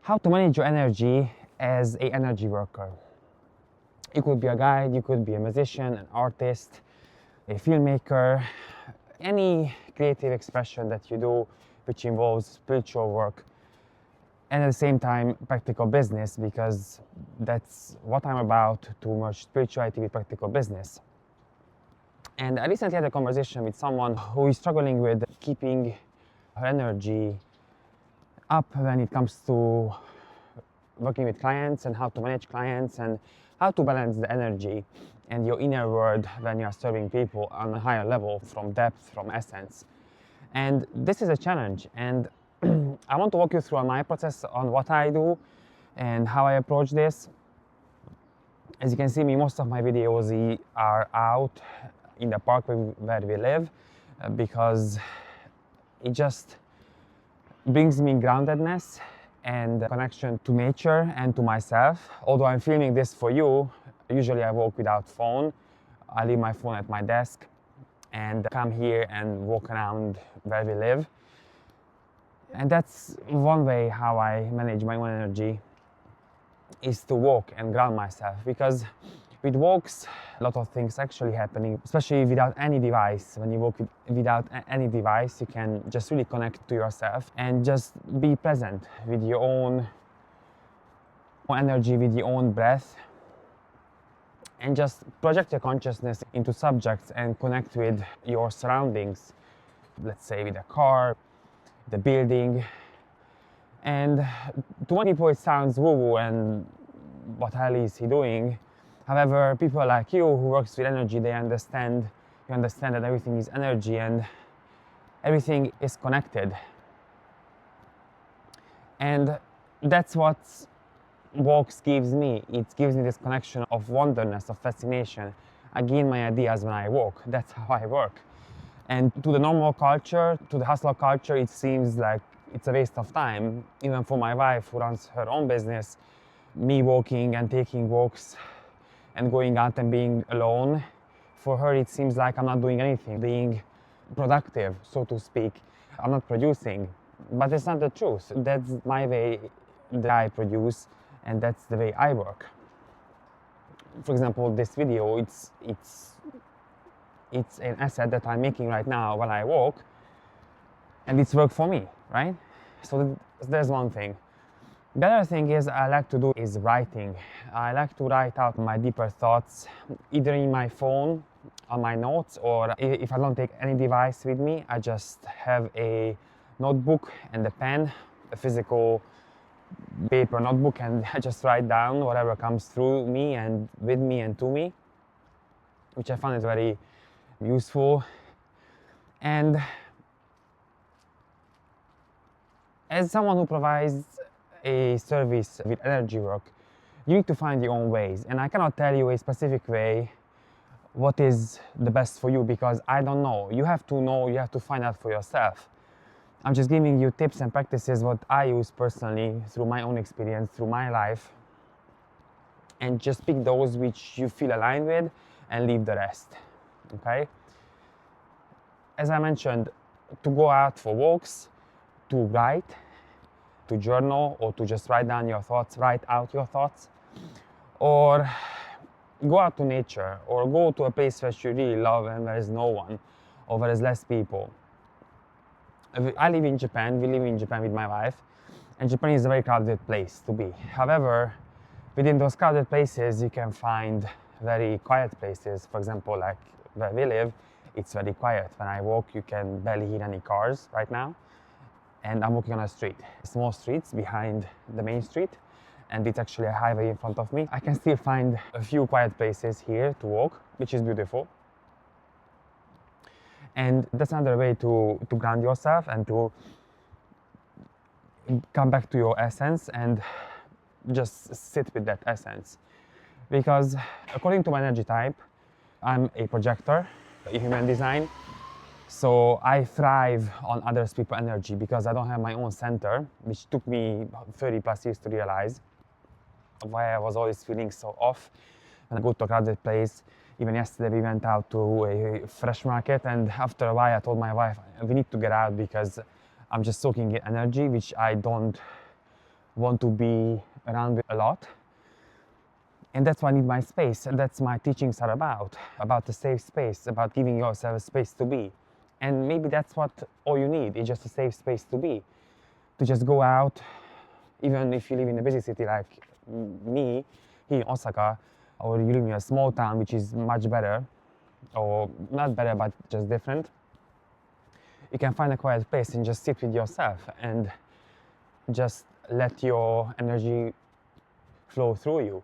how to manage your energy as an energy worker. You could be a guide, you could be a musician, an artist, a filmmaker, any creative expression that you do which involves spiritual work, and at the same time practical business, because that's what I'm about, to merge spirituality with practical business. And I recently had a conversation with someone who is struggling with keeping her energy up when it comes to working with clients and how to manage clients and how to balance the energy and your inner world when you are serving people on a higher level, from depth, from essence. And this is a challenge, and I want to walk you through my process on what I do and how I approach this. As you can see, most of my videos are out in the park where we live, because it just brings me groundedness and connection to nature and to myself. Although I'm filming this for you, usually I walk without phone. I leave my phone at my desk and come here and walk around where we live. And that's one way how I manage my own energy, is to walk and ground myself, because with walks a lot of things actually happening, especially without any device. When you walk without any device, you can just really connect to yourself and just be present with your own energy, with your own breath, and just project your consciousness into subjects and connect with your surroundings. Let's say with a car, the building. And to many people it sounds woo-woo and what hell is he doing? However, people like you who works with energy, you understand that everything is energy and everything is connected. And that's what walks gives me. It gives me this connection of wonderness, of fascination. I gain my ideas when I walk. That's how I work. And to the normal culture, to the hustler culture, it seems like it's a waste of time. Even for my wife who runs her own business, me walking and taking walks and going out and being alone, for her it seems like I'm not doing anything, being productive, so to speak. I'm not producing, but it's not the truth. That's my way that I produce, and that's the way I work. For example, this video, it's an asset that I'm making right now while I walk, and it's work for me, right? So there's one thing. The other thing is I like to do is writing. I like to write out my deeper thoughts, either in my phone, on my notes, or if I don't take any device with me, I just have a notebook and a pen, a physical paper notebook, and I just write down whatever comes through me and with me and to me, which I find is very useful. And as someone who provides a service with energy work, you need to find your own ways. And I cannot tell you a specific way what is the best for you, because I don't know. You have to know, you have to find out for yourself. I'm just giving you tips and practices what I use personally through my own experience, through my life, and just pick those which you feel aligned with and leave the rest, okay? As I mentioned, to go out for walks, to write, to journal, or to just write down your thoughts, write out your thoughts, or go out to nature, or go to a place that you really love and there is no one, or there is less people. I live in Japan, we live in Japan with my wife, and Japan is a very crowded place to be. However, within those crowded places you can find very quiet places. For example, like where we live, it's very quiet. When I walk, you can barely hear any cars right now. And I'm walking on a street, small streets behind the main street, and it's actually a highway in front of me. I can still find a few quiet places here to walk, which is beautiful. And that's another way to ground yourself and to come back to your essence and just sit with that essence. Because according to my energy type, I'm a projector in human design. So I thrive on others people's energy because I don't have my own center, which took me 30 plus years to realize why I was always feeling so off when I go to a crowded place. Even yesterday we went out to a fresh market, and after a while I told my wife, we need to get out because I'm just soaking in energy which I don't want to be around a lot. And that's why I need my space. And that's my teachings are about the safe space, about giving yourself a space to be. And maybe that's what all you need, is just a safe space to be. To just go out, even if you live in a busy city like me, here in Osaka, or you live in a small town which is much better, or not better but just different, you can find a quiet place and just sit with yourself and just let your energy flow through you.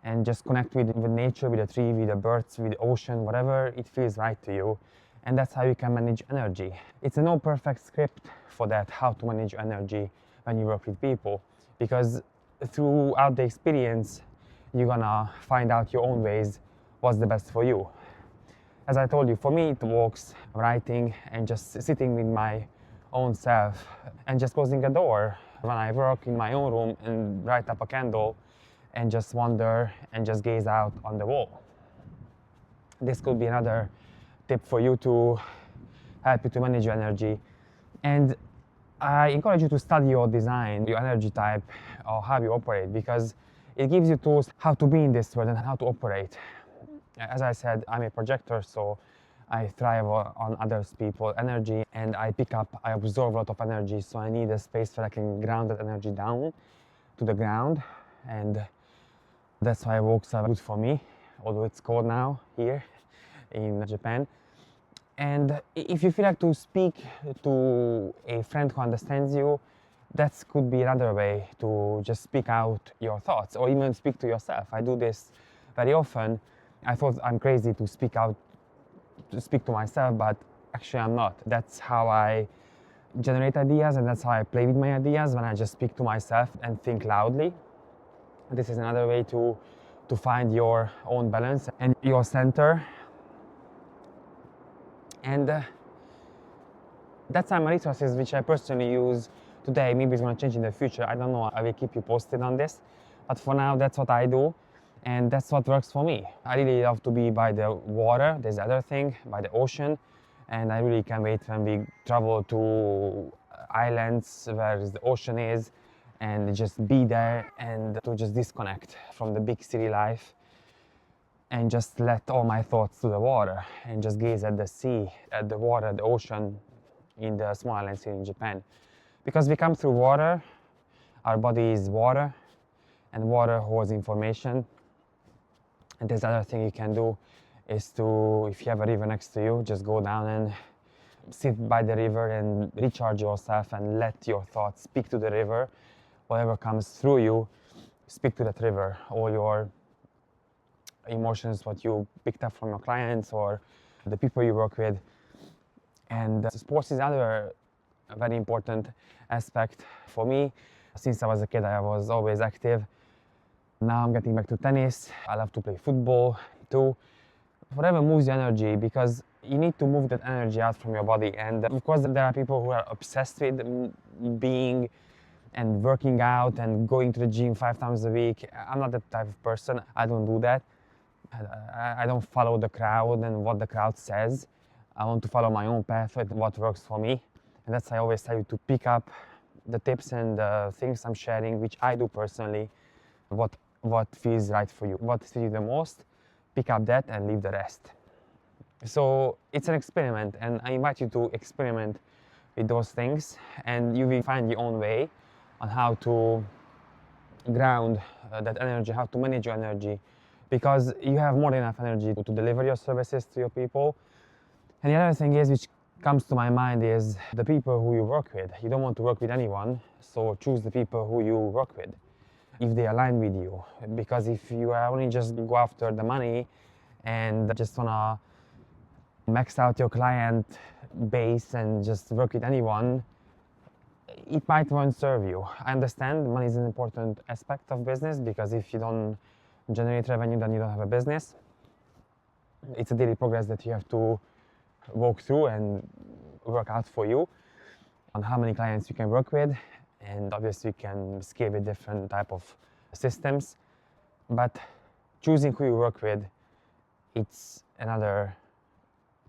And just connect with nature, with the tree, with the birds, with the ocean, whatever it feels right to you. And that's how you can manage energy. It's no perfect script for that, how to manage energy when you work with people. Because throughout the experience, you're gonna find out your own ways, what's the best for you. As I told you, for me it works writing and just sitting with my own self and just closing a door when I work in my own room and light up a candle and just wonder and just gaze out on the wall. This could be another tip for you to help you to manage your energy. And I encourage you to study your design, your energy type, or how you operate, because it gives you tools how to be in this world and how to operate. As I said, I'm a projector, so I thrive on others people's energy, and I absorb a lot of energy, so I need a space where I can ground that energy down to the ground. And that's why walks are good for me, although it's cold now here in Japan. And if you feel like to speak to a friend who understands you, that could be another way to just speak out your thoughts, or even speak to yourself. I do this very often. I thought I'm crazy to speak to myself, but actually I'm not. That's how I generate ideas, and that's how I play with my ideas, when I just speak to myself and think loudly. This is another way to find your own balance and your center. And that's some resources which I personally use today. Maybe it's going to change in the future. I don't know. I will keep you posted on this. But for now, that's what I do. And that's what works for me. I really love to be by the water. There's the other thing, by the ocean. And I really can't wait when we travel to islands where the ocean is, and just be there and to just disconnect from the big city life and just let all my thoughts to the water and just gaze at the sea, at the water, the ocean in the small islands here in Japan. Because we come through water, our body is water, and water holds information. And there's another thing you can do is to, if you have a river next to you, just go down and sit by the river and recharge yourself and let your thoughts speak to the river. Whatever comes through you, speak to that river. All your emotions, what you picked up from your clients or the people you work with. And sports is another very important aspect for me. Since I was a kid, I was always active. Now I'm getting back to tennis. I love to play football too. Whatever moves your energy, because you need to move that energy out from your body. And of course, there are people who are obsessed with being and working out and going to the gym 5 times a week. I'm not that type of person. I don't do that. I don't follow the crowd and what the crowd says. I want to follow my own path with what works for me. And that's why I always tell you to pick up the tips and the things I'm sharing, which I do personally, what feels right for you, what fits you the most. Pick up that and leave the rest. So it's an experiment, and I invite you to experiment with those things, and you will find your own way on how to ground that energy, how to manage your energy, because you have more than enough energy to deliver your services to your people. And the other thing is, which comes to my mind, is the people who you work with. You don't want to work with anyone, so choose the people who you work with, if they align with you. Because if you only just go after the money and just wanna max out your client base and just work with anyone, it might won't serve you. I understand money is an important aspect of business, because if you don't generate revenue, then you don't have a business. It's a daily progress that you have to walk through and work out for you on how many clients you can work with, and obviously you can scale with different type of systems. But choosing who you work with, it's another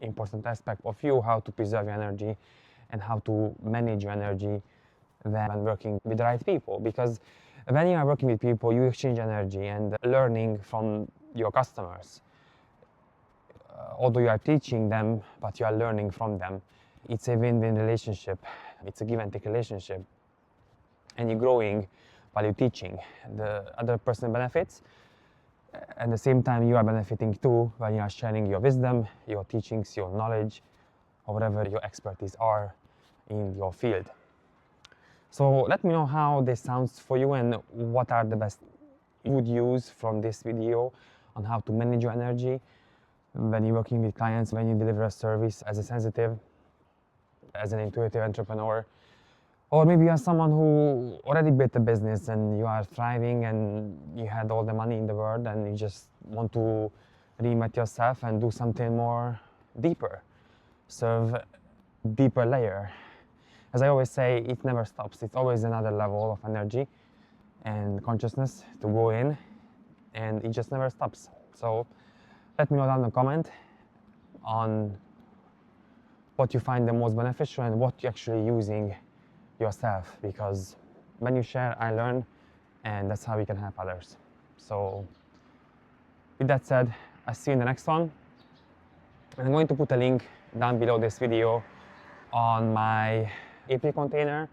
important aspect of you, how to preserve your energy and how to manage your energy than when working with the right people. Because when you are working with people, you exchange energy and learning from your customers. Although you are teaching them, but you are learning from them. It's a win-win relationship. It's a give and take relationship. And you're growing while you're teaching. The other person benefits. At the same time, you are benefiting too when you are sharing your wisdom, your teachings, your knowledge, or whatever your expertise are in your field. So let me know how this sounds for you and what are the best you would use from this video on how to manage your energy when you're working with clients, when you deliver a service as a sensitive, as an intuitive entrepreneur. Or maybe you are someone who already built a business and you are thriving and you had all the money in the world and you just want to reinvent yourself and do something more deeper, serve deeper layer. As I always say, it never stops. It's always another level of energy and consciousness to go in, and it just never stops. So let me know down in the comment on what you find the most beneficial and what you're actually using yourself, because when you share, I learn, and that's how we can help others. So with that said, I'll see you in the next one. And I'm going to put a link down below this video on my April container,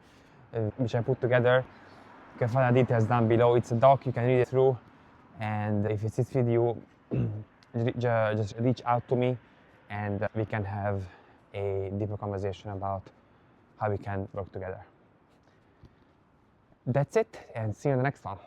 which I put together. You can find the details down below. It's a doc, you can read it through, and if it sits with you, just reach out to me and we can have a deeper conversation about how we can work together. That's it, and see you in the next one.